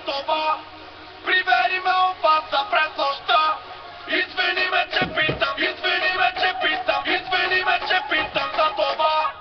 това. Привери ме от фаса през нощта. Извини ме, че питам, извини ме, че питам, извини ме, че питам за това.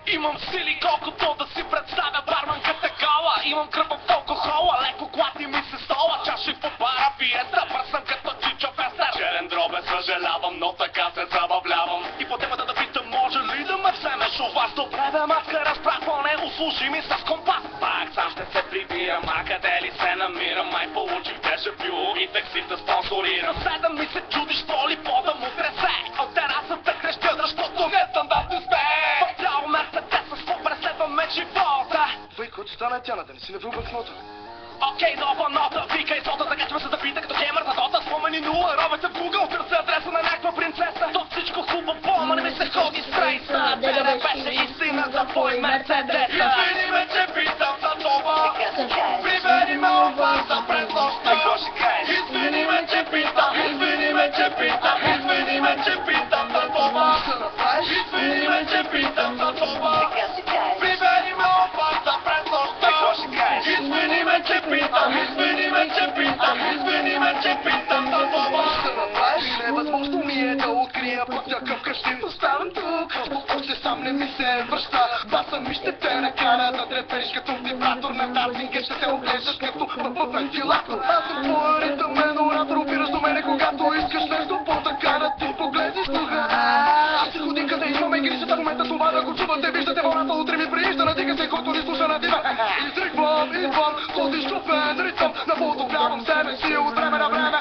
Имам сили колкото да си представя барманката кола. Имам кръв в алкохола, леко клати ми се стола. Чаши в бара фиеста, бърсам като Чичо Фестер. Черен дробе съжалявам, но така се забавлявам. И по темата да питам, може ли да ме вземеш у вас? Добре бе, матка, разбрах, поне услужи ми с компас. Пак сам ще се прибирам, а къде ли се намирам? Май получих дежавю и таксита спонсорирам. Седам ми се чудиш, що ли пода му тресе. От терасата крещя, защото не стандартни сме. В цяло Мерцедес с какво преследваме живота. Бай, който стана Тяна, да не си навил бъкнота. Окей, нова нота, вика и сота, закачва се да пита като геймър за дота. Спомени нула, робете в Google, търся адреса на някаква принцеса. То всичко хубаво, ама не ми се ходи с трейса. Де не беше истина за твой Мерцедес. Извини ме, че питам за това. Привери ме обвърза през нощта. Извини ме, че питам, извини ме, че питам, извини ме, че питам за това. Извини ме, че питам за това. Привери ме обвърза през нощта. Извини ме, че питам, извини ме, че питам, извини ме, че питам за това. Невъзможно ми е да открия пътя към къщи. Оставам тук, още сам не ми се връща. Баса ми ще те накара да трепеш като вибратор на датинга. Ще се оглеждаш като в вентилатор. Аз съм твоя ритъмен оратор, опираш до мене когато искаш нещо по-така да ти погледнеш тука. Аз се ходи къде имаме грижата в момента това да го чувате. Виждате вълната, утре ми приижда, надига се, който ни слуша на дима. Изригвам, идвам, ходиш чупен ритъм. Наподобрявам себе си от време на време.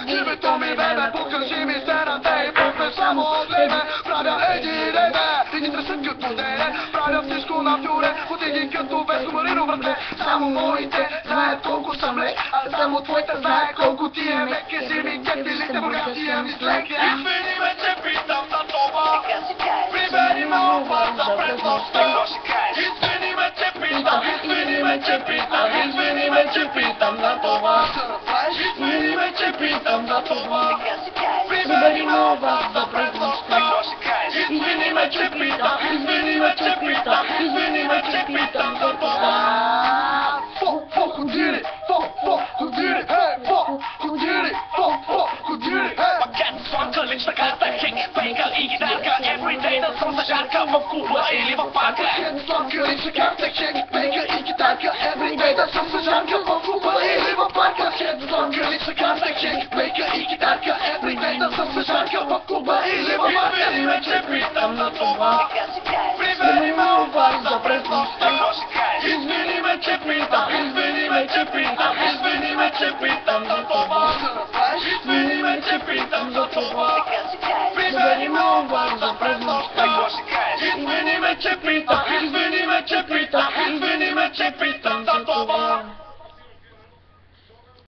Живето ми бебе, покажи ми сцената и после само гледай. Правя един лебе, и ги тресат като деле. Правя всичко на фюре, ходи ги като без марино вратле. Само моите знаят колко съм лек, а само твоите знаят колко ти е мек. Кажи ми кефилите бургатия ми сленг. Извини ме, че питам за това. Привери ме обвърза през нощта. Извини ме, че питам, извини ме, че питам, извини ме, че питам за това. Извини ме, че питам за това. Привери ме обвърза през нощта. Извини ме, че питам, извини ме, че питам, извини ме, че питам за това. Ходили, ходили, ходили, ходили, Пакет, сланка, лична карта, хек, пейка и гитарка. Everyday да съм зажарка в клуба или в парка. сланка, лична карта, хек, пейка и гитарка. Everyday да съм зажарка в клуба или в парка. Сланка, лична карта, хек, пейка и гитарка. Everyday да съм зажарка в клуба или в парка. Извини ме, че питам за това. Привери ме обвърза през нощта. Извини ме, че питам, извини ме, че питам, извини ме, че питам за това. Извини ме, че питам за това. Привери ме обвърза през нощта. Извини ме, че питам, извини ме, че питам, извини ме, че питам.